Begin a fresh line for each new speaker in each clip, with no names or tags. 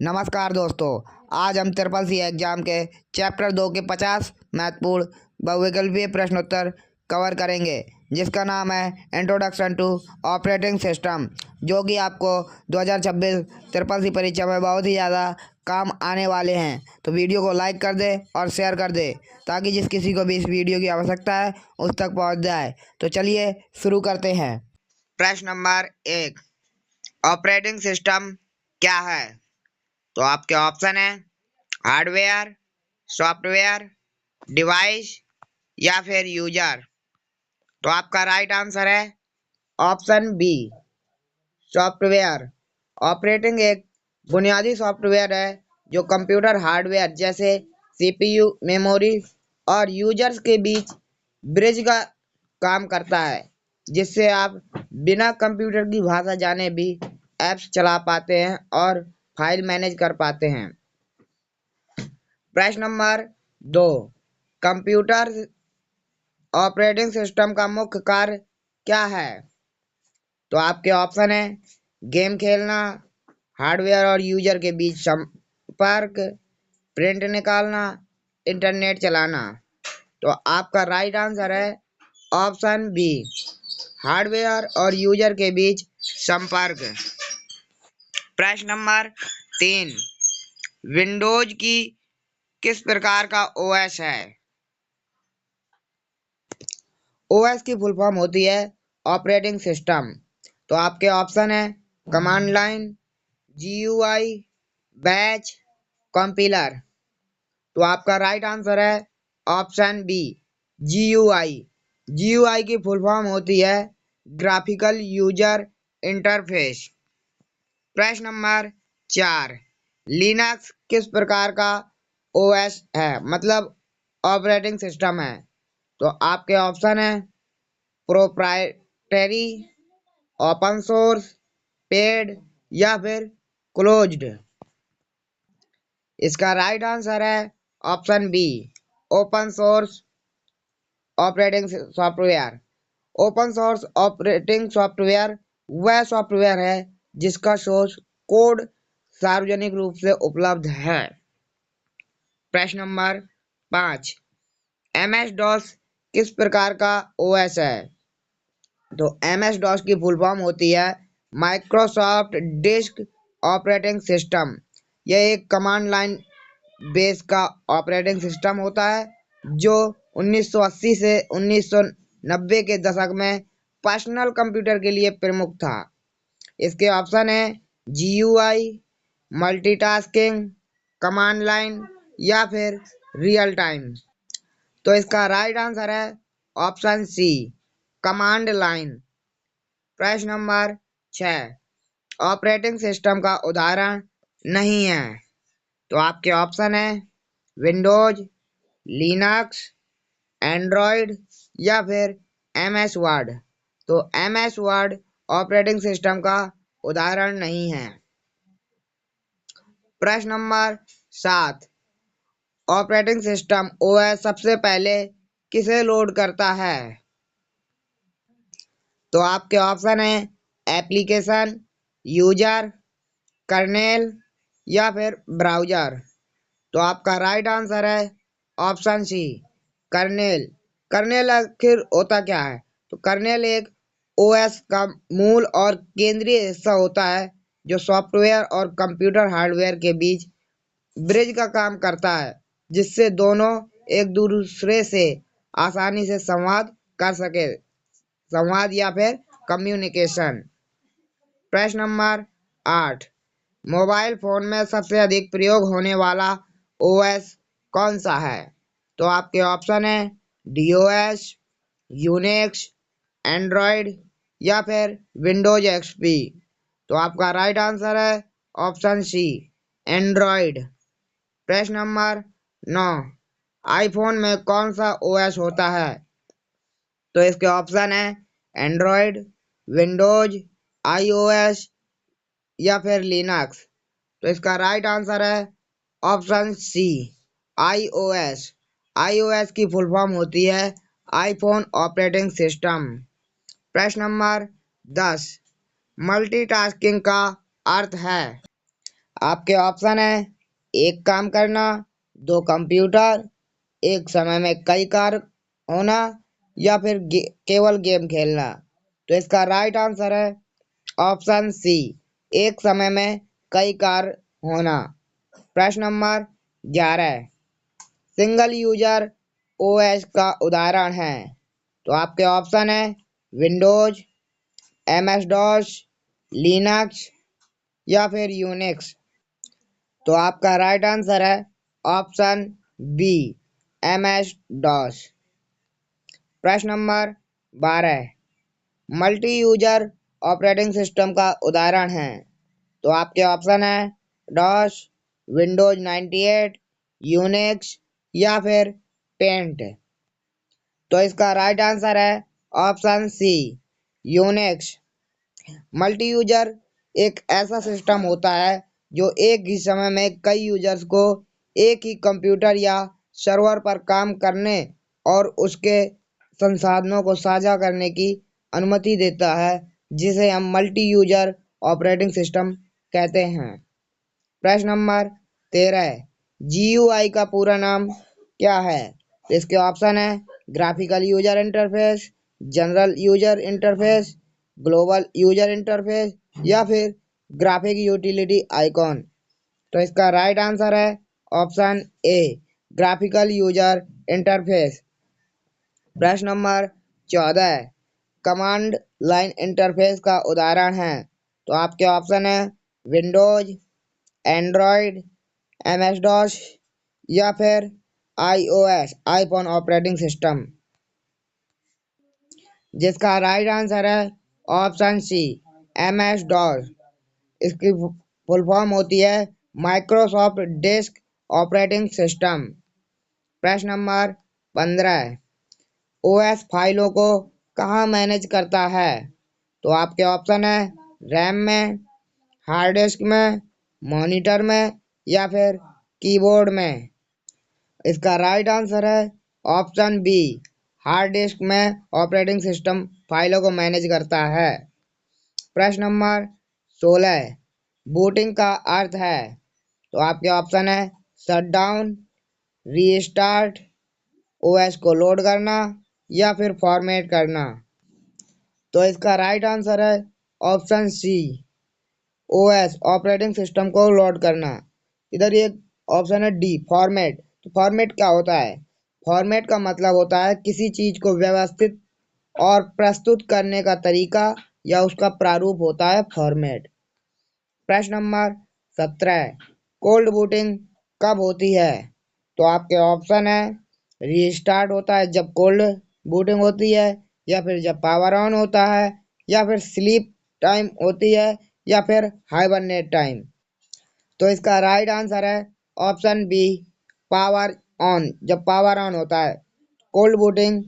नमस्कार दोस्तों, आज हम ट्रिपल सी एग्जाम के चैप्टर 2 के 50 महत्वपूर्ण बहुविकल्पीय प्रश्नोत्तर कवर करेंगे, जिसका नाम है इंट्रोडक्शन टू ऑपरेटिंग सिस्टम, जो कि आपको 2026 ट्रिपल सी परीक्षा में बहुत ही ज़्यादा काम आने वाले हैं। तो वीडियो को लाइक कर दे और शेयर कर दे, ताकि जिस किसी को भी इस वीडियो की आवश्यकता है उस तक पहुंच जाए। तो चलिए शुरू करते हैं। प्रश्न नंबर 1, ऑपरेटिंग सिस्टम क्या है? तो आपके ऑप्शन है हार्डवेयर, सॉफ्टवेयर, डिवाइस या फिर यूजर। तो आपका राइट आंसर है ऑप्शन बी, सॉफ्टवेयर। ऑपरेटिंग एक बुनियादी सॉफ्टवेयर है जो कंप्यूटर हार्डवेयर जैसे सीपीयू, मेमोरी और यूजर्स के बीच ब्रिज का काम करता है, जिससे आप बिना कंप्यूटर की भाषा जाने भी ऐप्स चला पाते हैं और फाइल मैनेज कर पाते हैं। प्रश्न नंबर 2, कंप्यूटर ऑपरेटिंग सिस्टम का मुख्य कार्य क्या है? तो आपके ऑप्शन है गेम खेलना, हार्डवेयर और यूजर के बीच संपर्क, प्रिंट निकालना, इंटरनेट चलाना। तो आपका राइट आंसर है ऑप्शन बी, हार्डवेयर और यूजर के बीच संपर्क। प्रश्न नंबर 3, विंडोज की किस प्रकार का ओएस है? ओएस की फुल फॉर्म होती है ऑपरेटिंग सिस्टम। तो आपके ऑप्शन है command line, GUI, batch, compiler. तो आपका राइट आंसर है ऑप्शन बी, जीयूआई। जीयूआई की फुल फॉर्म होती है ग्राफिकल यूजर इंटरफेस। प्रश्न नंबर 4, लिनक्स किस प्रकार का ओएस है, मतलब ऑपरेटिंग सिस्टम है? तो आपके ऑप्शन है प्रोप्राइटरी, ओपन सोर्स, पेड या फिर क्लोज्ड। इसका राइट आंसर है option B, open source operating software. Open source operating software वह सॉफ्टवेयर है जिसका सोर्स कोड सार्वजनिक रूप से उपलब्ध है। प्रश्न नंबर 5, एमएस डॉस किस प्रकार का ओएस है? तो एमएस डॉस की फुल फॉर्म होती है माइक्रोसॉफ्ट डिस्क ऑपरेटिंग सिस्टम। यह एक कमांड लाइन बेस का ऑपरेटिंग सिस्टम होता है जो 1980 से 1990 के दशक में पर्सनल कंप्यूटर के लिए प्रमुख था। इसके ऑप्शन है जीयूआई, मल्टीटास्किंग, कमांड लाइन या फिर रियल टाइम। तो इसका राइट आंसर है ऑप्शन सी, कमांड लाइन। प्रश्न नंबर 6, ऑपरेटिंग सिस्टम का उदाहरण नहीं है। तो आपके ऑप्शन है विंडोज, लिनक्स, एंड्रॉयड या फिर एमएस वर्ड। तो एमएस वर्ड ऑपरेटिंग सिस्टम का उदाहरण नहीं है। प्रश्न नंबर 7, ऑपरेटिंग सिस्टम ओएस सबसे पहले किसे लोड करता है? तो आपके ऑप्शन है एप्लीकेशन, यूजर, कर्नेल या फिर ब्राउजर। तो आपका राइट आंसर है ऑप्शन सी, कर्नेल। कर्नेल आखिर होता क्या है? तो कर्नेल एक ओएस का मूल और केंद्रीय हिस्सा होता है जो सॉफ्टवेयर और कंप्यूटर हार्डवेयर के बीच ब्रिज का काम करता है, जिससे दोनों एक दूसरे से आसानी से संवाद कर सके, संवाद या फिर कम्युनिकेशन। प्रश्न नंबर 8, मोबाइल फोन में सबसे अधिक प्रयोग होने वाला ओएस कौन सा है? तो आपके ऑप्शन है डीओएस, यूनिक्स, एंड्रॉयड या फिर विंडोज एक्सपी। तो आपका राइट आंसर है ऑप्शन सी, एंड्रॉयड। प्रश्न नंबर 9, आईफोन में कौन सा ओएस होता है? तो इसके ऑप्शन है एंड्रॉयड, विंडोज, आईओएस या फिर लिनक्स। तो इसका राइट आंसर है ऑप्शन सी, आईओएस। आईओएस की फुल फॉर्म होती है आईफोन ऑपरेटिंग सिस्टम। प्रश्न नंबर 10, मल्टीटास्किंग का अर्थ है? आपके ऑप्शन है एक काम करना, दो कंप्यूटर, एक समय में कई कार्य होना, या फिर केवल गेम खेलना। तो इसका राइट आंसर है ऑप्शन सी, एक समय में कई कार्य होना। प्रश्न नंबर 11, सिंगल यूजर ओएस का उदाहरण है। तो आपके ऑप्शन है विंडोज, एमएस डॉस, लिनक्स या फिर यूनिक्स। तो आपका राइट आंसर है ऑप्शन बी, एमएस डॉस। प्रश्न number 12, multi user operating system का उदाहरण है। तो आपके ऑप्शन है डॉस, विंडोज 98, यूनिक्स या फिर पेंट। तो इसका राइट आंसर है option C, Unix. Multi user एक ऐसा सिस्टम होता है जो एक ही समय में कई यूजर्स को एक ही कंप्यूटर या सर्वर पर काम करने और उसके संसाधनों को साझा करने की अनुमति देता है, जिसे हम मल्टी यूजर ऑपरेटिंग सिस्टम कहते हैं। प्रश्न नंबर 13, जीयूआई का पूरा नाम क्या है? तो इसके ऑप्शन है graphical user interface, general user interface, global user interface या फिर ग्राफिक यूटिलिटी आइकॉन। तो इसका राइट आंसर है option A, graphical user interface. प्रश्न नंबर 14, कमांड लाइन इंटरफेस का उदाहरण है। तो आपके ऑप्शन है विंडोज, एंड्रॉयड, एमएस डॉस या फिर आईओएस, आईफोन ऑपरेटिंग सिस्टम। जिसका राइट आंसर है ऑप्शन सी, एमएस डॉस। इसकी फुल फॉर्म होती है माइक्रोसॉफ्ट डेस्क ऑपरेटिंग सिस्टम। प्रश्न नंबर 15, ओएस फाइलों को कहाँ मैनेज करता है? तो आपके ऑप्शन है रैम में, हार्ड डिस्क में, मॉनिटर में या फिर कीबोर्ड में। इसका राइट आंसर है ऑप्शन बी, हार्ड डिस्क में ऑपरेटिंग सिस्टम फाइलों को मैनेज करता है। प्रश्न नंबर 16, बूटिंग का अर्थ है। तो आपके ऑप्शन है शटडाउन, रीस्टार्ट, ओएस को लोड करना या फिर फॉर्मेट करना। तो इसका राइट आंसर है option C, OS operating system को लोड करना। इधर ये ऑप्शन है डी, फॉर्मेट। तो फॉर्मेट क्या होता है? फॉर्मेट का मतलब होता है किसी चीज को व्यवस्थित और प्रस्तुत करने का तरीका या उसका प्रारूप होता है फॉर्मेट। प्रश्न नंबर 17, कोल्ड बूटिंग कब होती है? तो आपके ऑप्शन है रीस्टार्ट होता है जब कोल्ड बूटिंग होती है, या फिर जब पावर ऑन होता है, या फिर स्लीप टाइम होती है, या फिर हाइबरनेट टाइम। तो इसका राइट आंसर है ऑप्शन बी, पावर ऑन, जब पावर ऑन होता है। कोल्ड बूटिंग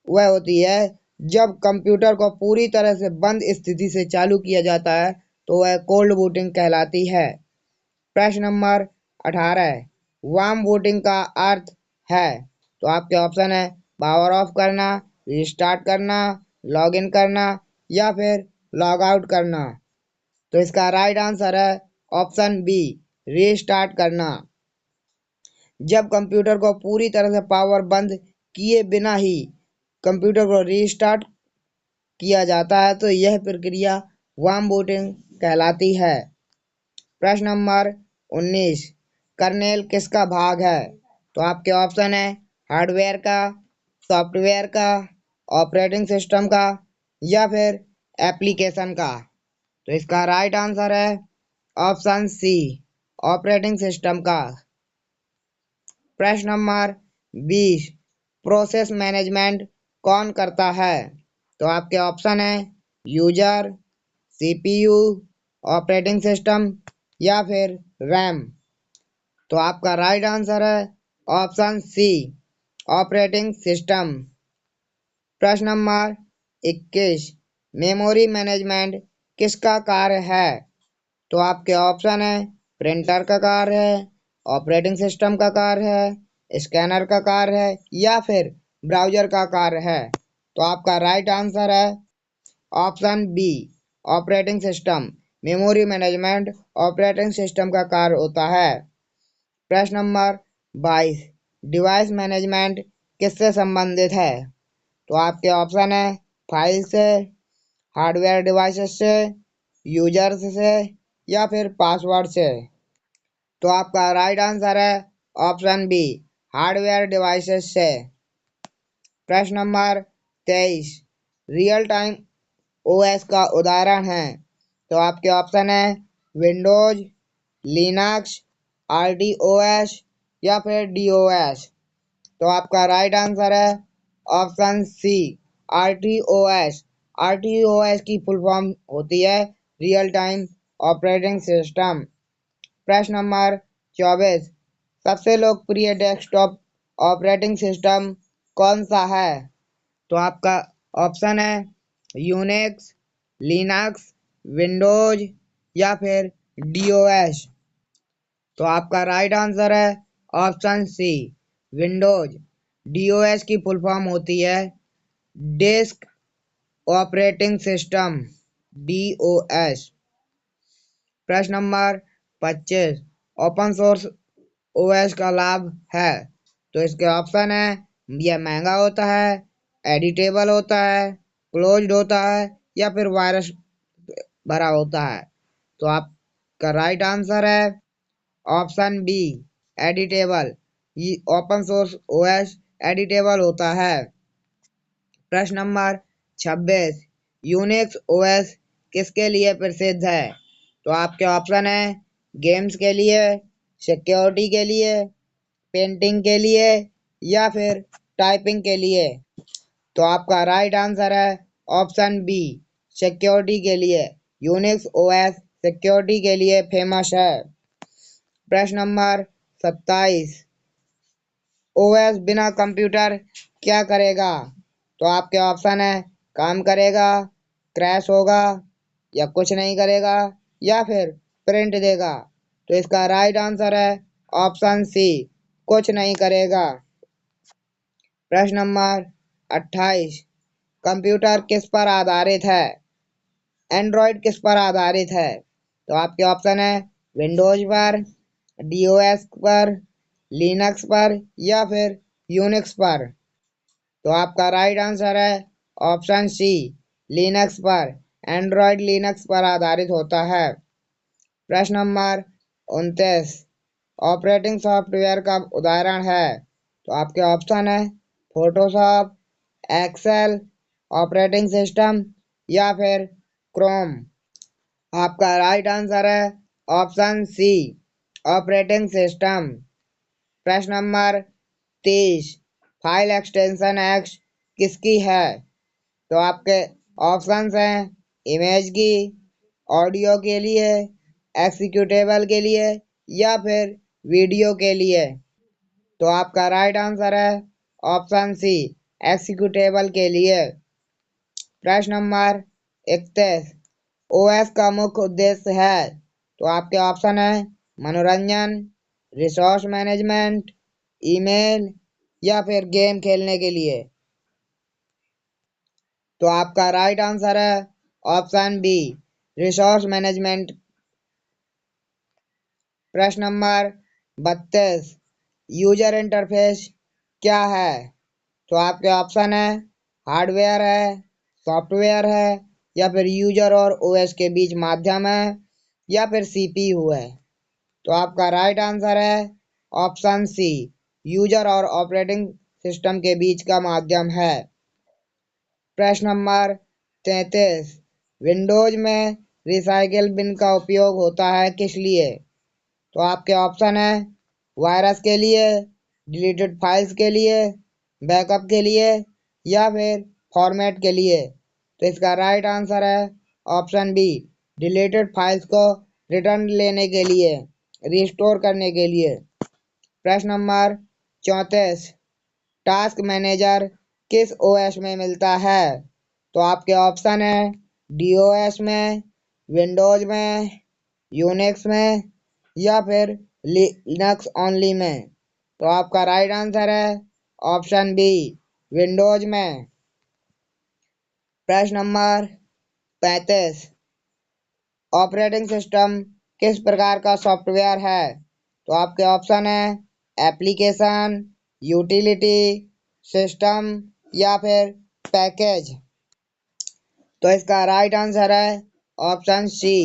वह होती है जब कंप्यूटर को पूरी तरह से बंद स्थिति से चालू किया जाता है, तो वह कोल्ड बूटिंग कहलाती है। प्रश्न नंबर 18, वार्म बूटिंग का अर्थ है। तो आपके ऑप्शन है पावर ऑफ करना, रिस्टार्ट करना, लॉग इन करना या फिर लॉग आउट करना। तो इसका राइट आंसर है ऑप्शन बी, रीस्टार्ट करना। जब कंप्यूटर को पूरी तरह से पावर बंद किए बिना ही कंप्यूटर को रीस्टार्ट किया जाता है, तो यह प्रक्रिया वार्म बूटिंग कहलाती है। प्रश्न नंबर 19, कर्नेल किसका भाग है? तो आपके ऑप्शन है हार्डवेयर का, सॉफ्टवेयर का, ऑपरेटिंग सिस्टम का या फिर एप्लीकेशन का। तो इसका राइट आंसर है ऑप्शन सी, ऑपरेटिंग सिस्टम का। प्रश्न नंबर 20, प्रोसेस मैनेजमेंट कौन करता है? तो आपके ऑप्शन है यूजर, सीपीयू, ऑपरेटिंग सिस्टम या फिर रैम। तो आपका राइट आंसर है ऑप्शन सी, ऑपरेटिंग सिस्टम। प्रश्न नंबर 21, मेमोरी मैनेजमेंट किसका कार्य है? तो आपके ऑप्शन है प्रिंटर का कार्य है, ऑपरेटिंग सिस्टम का कार्य है, स्कैनर का कार्य है या फिर ब्राउजर का कार्य है। तो आपका राइट आंसर है option B, operating system. Memory management operating system का कार्य होता है। प्रश्न नंबर 22, डिवाइस मैनेजमेंट किससे संबंधित है? तो आपके ऑप्शन है फाइल से, हार्डवेयर डिवाइसेस से, यूजर्स से या फिर पासवर्ड से। तो आपका राइट आंसर है ऑप्शन बी, हार्डवेयर डिवाइसेस से। प्रश्न नंबर 23, रियल टाइम ओएस का उदाहरण है। तो आपके ऑप्शन है विंडोज, लिनक्स, आरटीओएस या फिर डीओएस। तो आपका राइट आंसर है ऑप्शन सी, आरटीओएस। आरटीओएस की फुल फॉर्म होती है रियल टाइम ऑपरेटिंग सिस्टम। प्रश्न नंबर 24, सबसे लोकप्रिय डेस्कटॉप ऑपरेटिंग सिस्टम कौन सा है? तो आपका ऑप्शन है यूनिक्स, लिनक्स, विंडोज या फिर डीओएस। तो आपका राइट आंसर है ऑप्शन सी, विंडोज। डीओएस की फुल फॉर्म होती है डेस्क ऑपरेटिंग सिस्टम, डीओएस। प्रश्न नंबर 25, ओपन सोर्स ओएस का लाभ है। तो इसके ऑप्शन है यह महंगा होता है, एडिटेबल होता है, क्लोज्ड होता है या फिर वायरस भरा होता है। तो आपका राइट आंसर है ऑप्शन बी, एडिटेबल। ये ओपन सोर्स ओएस एडिटेबल होता है। प्रश्न नंबर 26, यूनिक्स ओएस किसके लिए प्रसिद्ध है? तो आपके ऑप्शन है गेम्स के लिए, सिक्योरिटी के लिए, पेंटिंग के लिए या फिर टाइपिंग के लिए। तो आपका राइट आंसर है ऑप्शन बी, सिक्योरिटी के लिए। यूनिक्स ओएस सिक्योरिटी के लिए फेमस है। प्रश्न नंबर 27, ओएस बिना कंप्यूटर क्या करेगा? तो आपके ऑप्शन है काम करेगा, क्रैश होगा या कुछ नहीं करेगा या फिर प्रिंट देगा। तो इसका राइट आंसर है ऑप्शन सी, कुछ नहीं करेगा। प्रश्न नंबर 28, कंप्यूटर किस पर आधारित है? एंड्रॉयड किस पर आधारित है? तो आपके ऑप्शन है विंडोज पर, डीओएस पर, लिनक्स पर या फिर यूनिक्स पर। तो आपका राइट आंसर है ऑप्शन सी, लिनक्स पर। एंड्रॉयड लिनक्स पर आधारित होता है। प्रश्न नंबर 29, ऑपरेटिंग सॉफ्टवेयर का उदाहरण है। तो आपके ऑप्शन है फोटोशॉप, एक्सेल, ऑपरेटिंग सिस्टम या फिर क्रोम। आपका राइट आंसर है ऑप्शन सी, ऑपरेटिंग सिस्टम। प्रश्न नंबर 30, फाइल एक्सटेंशन एक्स किसकी है? तो आपके ऑप्शंस हैं इमेज की, ऑडियो के लिए, एक्सिक्यूटेबल के लिए या फिर वीडियो के लिए। तो आपका राइट आंसर है ऑप्शन सी, एक्सिक्यूटेबल के लिए। प्रश्न नंबर 31, ओएस का मुख्य उद्देश्य है। तो आपके ऑप्शन है मनोरंजन, रिसोर्स मैनेजमेंट, ईमेल या फिर गेम खेलने के लिए। तो आपका राइट आंसर है ऑप्शन बी, रिसोर्स मैनेजमेंट। प्रश्न नंबर 32, यूजर इंटरफेस क्या है? तो आपके ऑप्शन है हार्डवेयर है, सॉफ्टवेयर है या फिर यूजर और ओएस के बीच माध्यम है या फिर सीपीयू है। तो आपका राइट आंसर है ऑप्शन सी, यूजर और ऑपरेटिंग सिस्टम के बीच का माध्यम है। प्रश्न नंबर 33, विंडोज में रिसाइकिल बिन का उपयोग होता है किस लिए? तो आपके ऑप्शन है वायरस के लिए, डिलीटेड फाइल्स के लिए, बैकअप के लिए या फिर फॉर्मेट के लिए। तो इसका राइट आंसर है ऑप्शन बी, डिलीटेड फाइल्स को रिटर्न लेने के लिए, रिस्टोर करने के लिए। प्रश्न नंबर 34, टास्क मैनेजर किस ओएस में मिलता है? तो आपके ऑप्शन है डीओएस में, विंडोज में, यूनिक्स में या फिर लिनक्स ओनली में। तो आपका राइट आंसर है ऑप्शन बी, विंडोज में। प्रश्न नंबर 35, ऑपरेटिंग सिस्टम किस प्रकार का सॉफ्टवेयर है? तो आपके ऑप्शन है एप्लीकेशन, यूटिलिटी, सिस्टम या फिर पैकेज। तो इसका राइट आंसर है option C,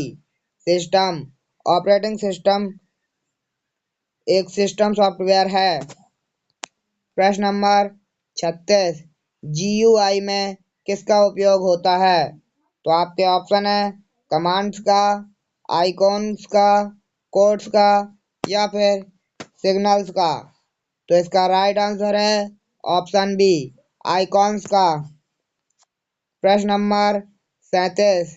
system. Operating system एक सिस्टम सॉफ्टवेयर है। प्रश्न नंबर 36, GUI में किसका उपयोग होता है? तो आपके ऑप्शन है कमांड्स का, आइकॉन्स का, कोड्स का या फिर सिग्नल्स का। तो इसका राइट आंसर है ऑप्शन बी, आइकॉन्स का। प्रश्न नंबर 37,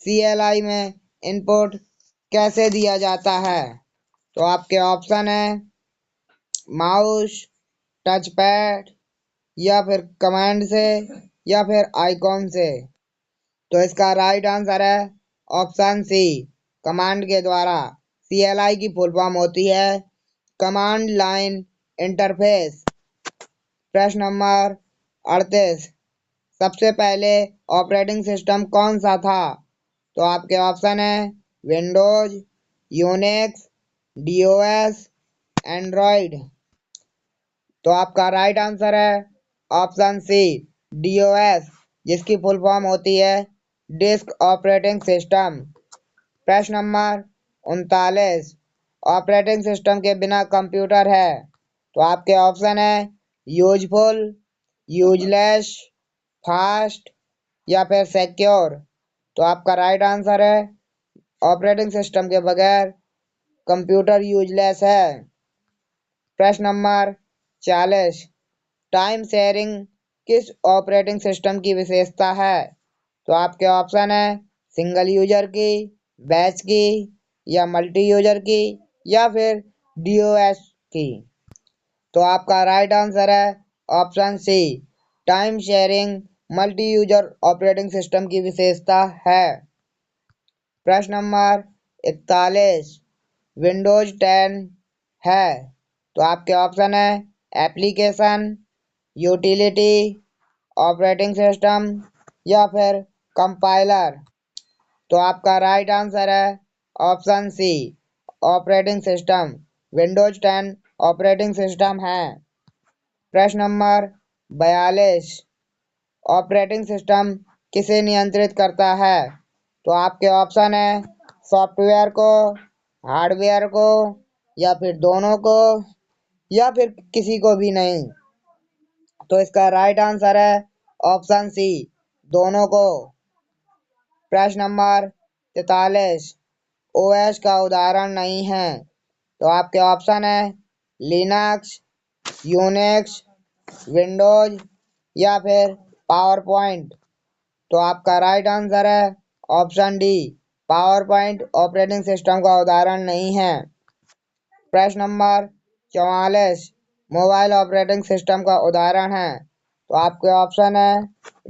CLI में इनपुट कैसे दिया जाता है? तो आपके ऑप्शन है माउस, टच पैड या फिर कमांड से या फिर आइकॉन से। तो इसका राइट आंसर है ऑप्शन सी, कमांड के द्वारा। CLI की फुल फॉर्म होती है कमांड लाइन इंटरफेस। प्रश्न नंबर 38, सबसे पहले ऑपरेटिंग सिस्टम कौन सा था? तो आपके ऑप्शन है विंडोज, यूनिक्स, DOS, एंड्रॉइड। तो आपका राइट आंसर है ऑप्शन सी, DOS, जिसकी फुल फॉर्म होती है डिस्क ऑपरेटिंग सिस्टम। प्रश्न नंबर 39, ऑपरेटिंग सिस्टम के बिना कंप्यूटर है? तो आपके ऑप्शन है यूजफुल, यूजलेस, फास्ट या फिर सिक्योर। तो आपका राइट आंसर है ऑपरेटिंग सिस्टम के बगैर कंप्यूटर यूजलेस है। प्रश्न नंबर 40, टाइम शेयरिंग किस ऑपरेटिंग सिस्टम की विशेषता है? तो आपके ऑप्शन है सिंगल यूजर की, बैच की या मल्टी यूजर की या फिर DOS की। तो आपका राइट आंसर है option C, time sharing multi user operating system की विशेषता है। प्रश्न नंबर 41, विंडोज 10 है? तो आपके ऑप्शन है एप्लीकेशन, यूटिलिटी, ऑपरेटिंग सिस्टम या फिर कंपाइलर। तो आपका राइट आंसर है option C, operating system. Windows 10 operating system है। प्रश्न नंबर 42, ऑपरेटिंग सिस्टम किसे नियंत्रित करता है? तो आपके ऑप्शन है सॉफ्टवेयर को, हार्डवेयर को या फिर दोनों को या फिर किसी को भी नहीं। तो इसका राइट आंसर है ऑप्शन सी, दोनों को। प्रश्न नंबर 43, OS का उदाहरण नहीं है? तो आपके ऑप्शन है लिनक्स, यूनिक्स, विंडोज या फिर पावर पॉइंट। तो आपका राइट आंसर है option D, power point operating system का उदाहरण नहीं है। प्रश्न नंबर 44, मोबाइल ऑपरेटिंग सिस्टम का उदाहरण है? तो आपके ऑप्शन है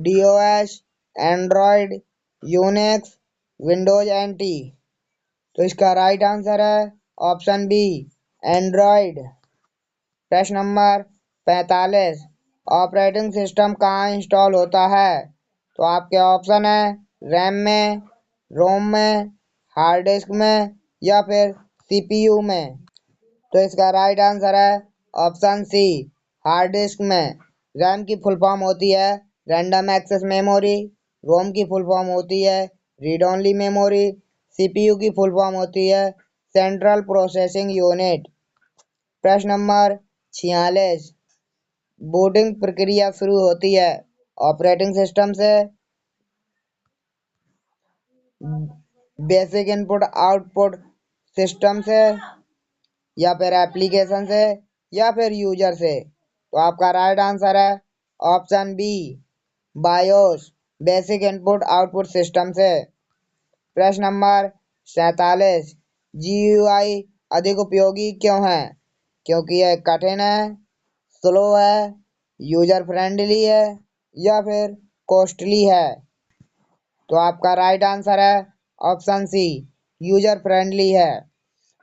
DOS, Android, Unix, Windows NT। तो इसका राइट आंसर है ऑप्शन बी, एंड्रॉयड। प्रश्न नंबर 45, ऑपरेटिंग सिस्टम कहाँ इंस्टॉल होता है? तो आपके ऑप्शन है रैम में, रोम में, हार्ड डिस्क में या फिर CPU में। तो इसका राइट आंसर है ऑप्शन सी, हार्ड डिस्क में। रैम की फुल फॉर्म होती है रैंडम एक्सेस मेमोरी, रोम की फुल फॉर्म होती है रीड ओनली मेमोरी, CPU की फुल फॉर्म होती है सेंट्रल प्रोसेसिंग यूनिट। प्रश्न नंबर 46, बूटिंग प्रक्रिया शुरू होती है ऑपरेटिंग सिस्टम से, बेसिक इनपुट आउटपुट सिस्टम से या फिर एप्लीकेशन से या फिर यूजर से। तो आपका राइट आंसर है option B, BIOS, basic input output system से। प्रश्न नंबर 47, GUI अधिक उपयोगी क्यों है? क्योंकि यह कठिन है, स्लो है, यूजर फ्रेंडली है या फिर कॉस्टली है। तो आपका राइट आंसर है ऑप्शन सी, यूजर फ्रेंडली है।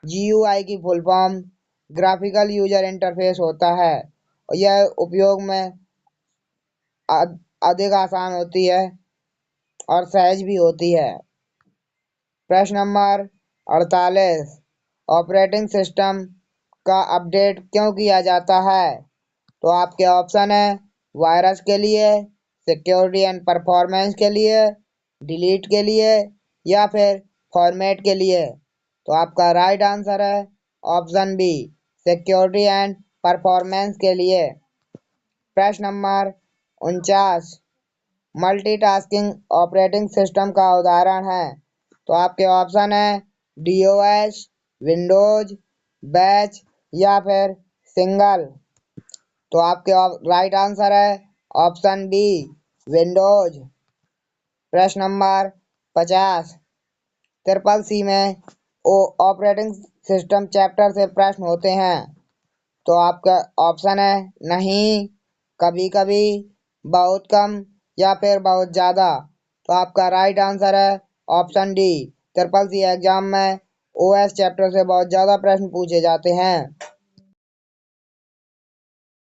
GUI की full form graphical user interface होता है और यह उपयोग में अधिक आसान होती है और सहज भी होती है। प्रश्न नंबर 48। ऑपरेटिंग सिस्टम का अपडेट क्यों किया जाता है? तो आपके ऑप्शन है वायरस के लिए, सिक्योरिटी एंड परफॉर्मेंस के लिए, डिलीट के लिए या फिर फॉर्मेट के लिए। तो आपका राइट आंसर है option B, security and performance के लिए। प्रश्न नंबर 49। मल्टीटास्किंग ऑपरेटिंग सिस्टम का उदाहरण है। तो आपके ऑप्शन है डीओएस, विंडोज, बैच या फिर सिंगल। तो आपके राइट आंसर है ऑप्शन बी, विंडोज। प्रश्न नंबर 50। ट्रिपल सी में ऑपरेटिंग सिस्टम चैप्टर से प्रश्न होते हैं। तो आपका ऑप्शन है नहीं, कभी कभी, बहुत कम या फिर बहुत ज़्यादा। तो आपका राइट आंसर है option D, triple C exam में ओएस चैप्टर से बहुत ज़्यादा प्रश्न पूछे जाते हैं।